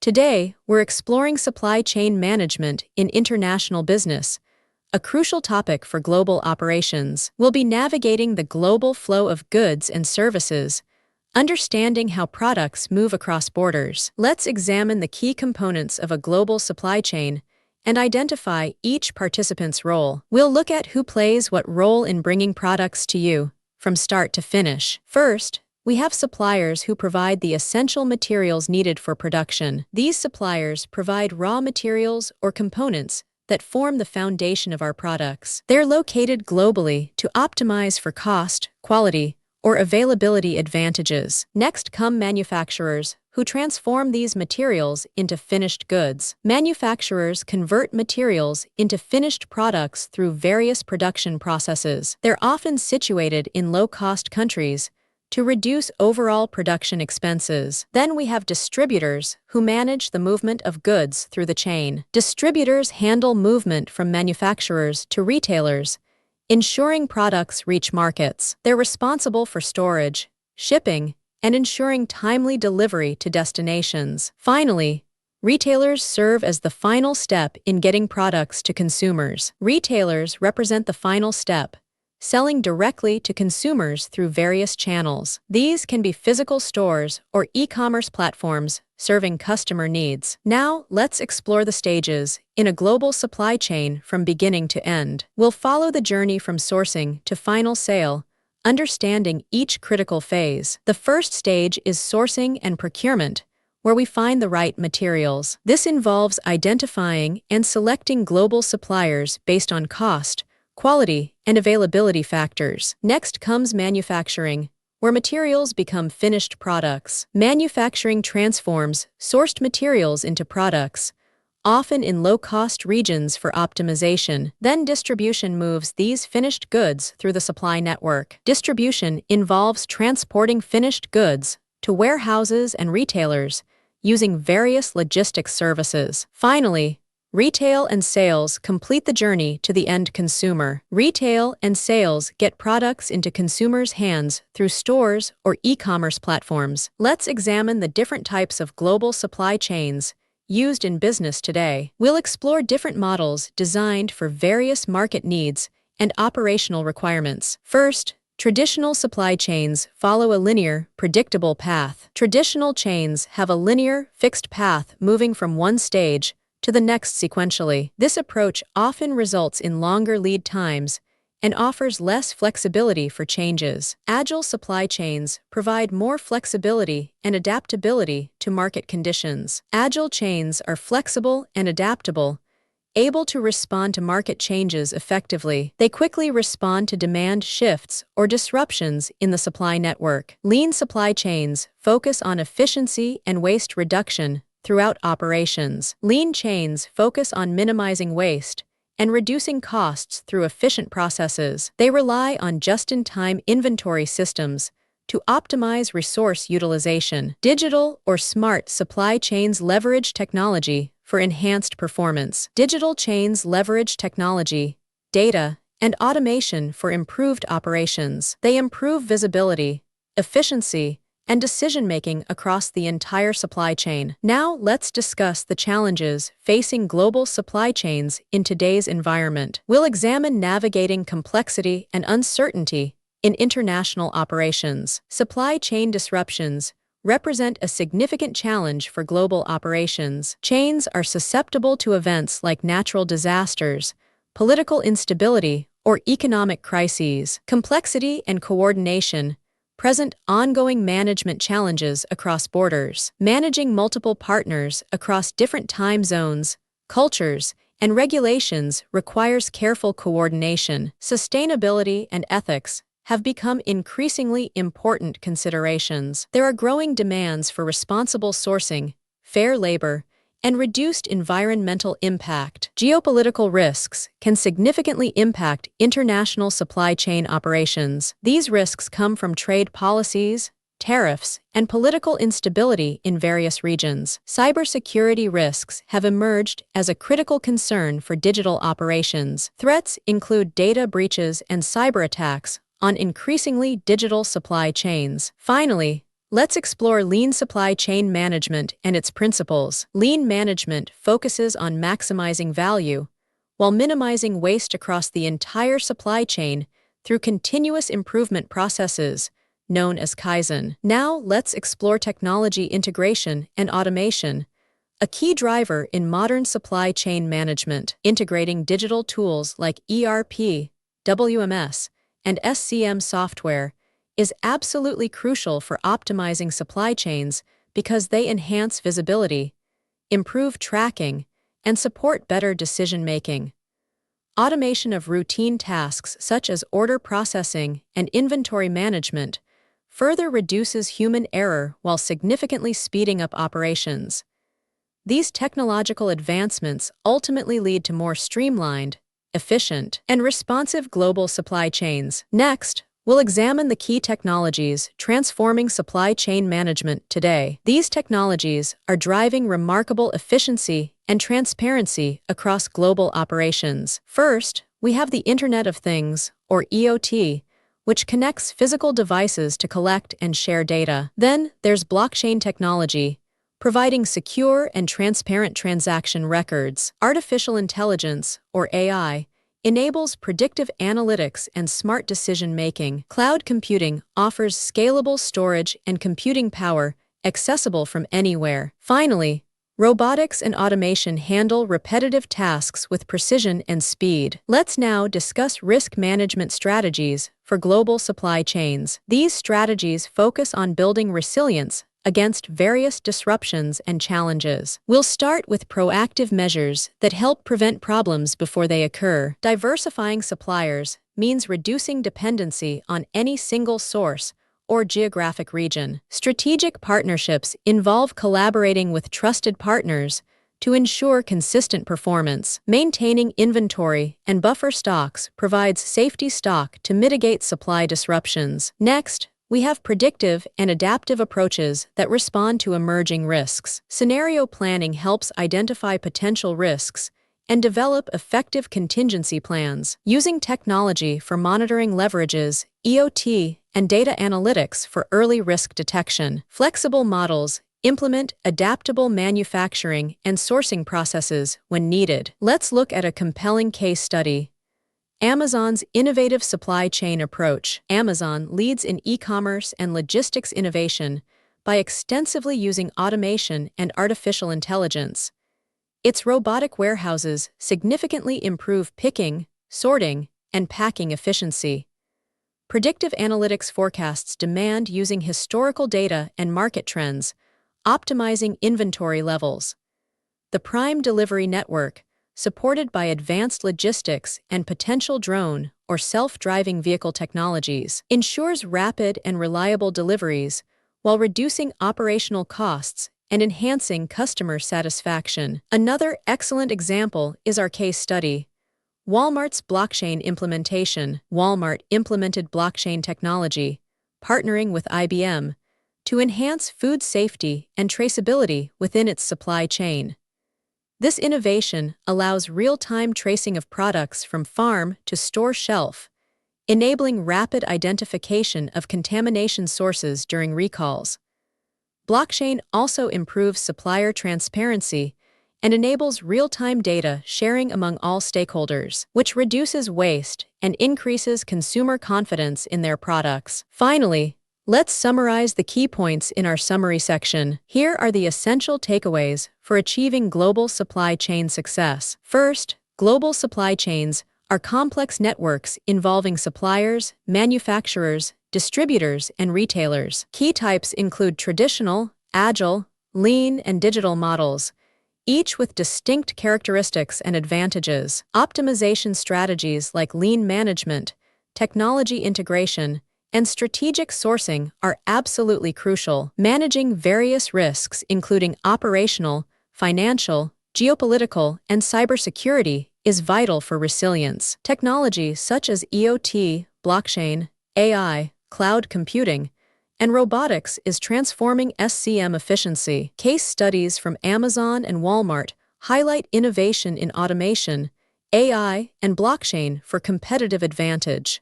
Today, we're exploring supply chain management in international business, a crucial topic for global operations. We'll be navigating the global flow of goods and services, understanding how products move across borders. Let's examine the key components of a global supply chain and identify each participant's role. We'll look at who plays what role in bringing products to you, from start to finish. First, we have suppliers who provide the essential materials needed for production. These suppliers provide raw materials or components that form the foundation of our products. They're located globally to optimize for cost, quality, or availability advantages. Next come manufacturers, who transform these materials into finished goods. Manufacturers convert materials into finished products through various production processes. They're often situated in low-cost countries to reduce overall production expenses. Then we have distributors, who manage the movement of goods through the chain. Distributors handle movement from manufacturers to retailers, ensuring products reach markets. They're responsible for storage, shipping, and ensuring timely delivery to destinations. Finally, retailers serve as the final step in getting products to consumers. Retailers represent the final step, selling directly to consumers through various channels. These can be physical stores or e-commerce platforms serving customer needs. Now, let's explore the stages in a global supply chain from beginning to end. We'll follow the journey from sourcing to final sale, understanding each critical phase. The first stage is sourcing and procurement, where we find the right materials. This involves identifying and selecting global suppliers based on cost, quality, and availability factors. Next comes manufacturing, where materials become finished products. Manufacturing transforms sourced materials into products, often in low-cost regions for optimization. Then distribution moves these finished goods through the supply network. Distribution involves transporting finished goods to warehouses and retailers using various logistics services. Finally, retail and sales complete the journey to the end consumer. Retail and sales get products into consumers' hands through stores or e-commerce platforms. Let's examine the different types of global supply chains used in business today. We'll explore different models designed for various market needs and operational requirements. First, traditional supply chains follow a linear, predictable path. Traditional chains have a linear, fixed path moving from one stage to the next sequentially. This approach often results in longer lead times and offers less flexibility for changes. Agile supply chains provide more flexibility and adaptability to market conditions. Agile chains are flexible and adaptable, able to respond to market changes effectively. They quickly respond to demand shifts or disruptions in the supply network. Lean supply chains focus on efficiency and waste reduction throughout operations. Lean chains focus on minimizing waste and reducing costs through efficient processes. They rely on just-in-time inventory systems to optimize resource utilization. Digital or smart supply chains leverage technology for enhanced performance. Digital chains leverage technology, data, and automation for improved operations. They improve visibility, efficiency, and decision-making across the entire supply chain. Now, let's discuss the challenges facing global supply chains in today's environment. We'll examine navigating complexity and uncertainty in international operations. Supply chain disruptions represent a significant challenge for global operations. Chains are susceptible to events like natural disasters, political instability, or economic crises. Complexity and coordination present ongoing management challenges across borders. Managing multiple partners across different time zones, cultures, and regulations requires careful coordination. Sustainability and ethics have become increasingly important considerations. There are growing demands for responsible sourcing, fair labor, and reduced environmental impact. Geopolitical risks can significantly impact international supply chain operations. These risks come from trade policies, tariffs, and political instability in various regions. Cybersecurity risks have emerged as a critical concern for digital operations. Threats include data breaches and cyber attacks on increasingly digital supply chains. Finally, let's explore lean supply chain management and its principles. Lean management focuses on maximizing value while minimizing waste across the entire supply chain through continuous improvement processes, known as Kaizen. Now, let's explore technology integration and automation, a key driver in modern supply chain management. Integrating digital tools like ERP, WMS, and SCM software is absolutely crucial for optimizing supply chains because they enhance visibility, improve tracking, and support better decision-making. Automation of routine tasks such as order processing and inventory management further reduces human error while significantly speeding up operations. These technological advancements ultimately lead to more streamlined, efficient, and responsive global supply chains. Next, we'll examine the key technologies transforming supply chain management today. These technologies are driving remarkable efficiency and transparency across global operations. First, we have the Internet of Things, or IoT, which connects physical devices to collect and share data. Then there's blockchain technology, providing secure and transparent transaction records. Artificial intelligence, or AI, enables predictive analytics and smart decision-making. Cloud computing offers scalable storage and computing power accessible from anywhere. Finally, robotics and automation handle repetitive tasks with precision and speed. Let's now discuss risk management strategies for global supply chains. These strategies focus on building resilience against various disruptions and challenges. We'll start with proactive measures that help prevent problems before they occur. Diversifying suppliers means reducing dependency on any single source or geographic region. Strategic partnerships involve collaborating with trusted partners to ensure consistent performance. Maintaining inventory and buffer stocks provides safety stock to mitigate supply disruptions. Next, we have predictive and adaptive approaches that respond to emerging risks. Scenario planning helps identify potential risks and develop effective contingency plans. Using technology for monitoring leverages EOT and data analytics for early risk detection. Flexible models implement adaptable manufacturing and sourcing processes when needed. Let's look at a compelling case study. Amazon's innovative supply chain approach. Amazon leads in e-commerce and logistics innovation by extensively using automation and artificial intelligence. Its robotic warehouses significantly improve picking, sorting, and packing efficiency. Predictive analytics forecasts demand using historical data and market trends, optimizing inventory levels. The Prime Delivery Network, supported by advanced logistics and potential drone or self-driving vehicle technologies, ensures rapid and reliable deliveries while reducing operational costs and enhancing customer satisfaction. Another excellent example is our case study, Walmart's blockchain implementation. Walmart implemented blockchain technology, partnering with IBM, to enhance food safety and traceability within its supply chain. This innovation allows real-time tracing of products from farm to store shelf, enabling rapid identification of contamination sources during recalls. Blockchain also improves supplier transparency and enables real-time data sharing among all stakeholders, which reduces waste and increases consumer confidence in their products. Finally, let's summarize the key points in our summary section. Here are the essential takeaways for achieving global supply chain success. First, global supply chains are complex networks involving suppliers, manufacturers, distributors, and retailers. Key types include traditional, agile, lean, and digital models, each with distinct characteristics and advantages. Optimization strategies like lean management, technology integration, and strategic sourcing are absolutely crucial. Managing various risks, including operational, financial, geopolitical, and cybersecurity, is vital for resilience. Technology such as EOT, blockchain, AI, cloud computing, and robotics is transforming SCM efficiency. Case studies from Amazon and Walmart highlight innovation in automation, AI, and blockchain for competitive advantage.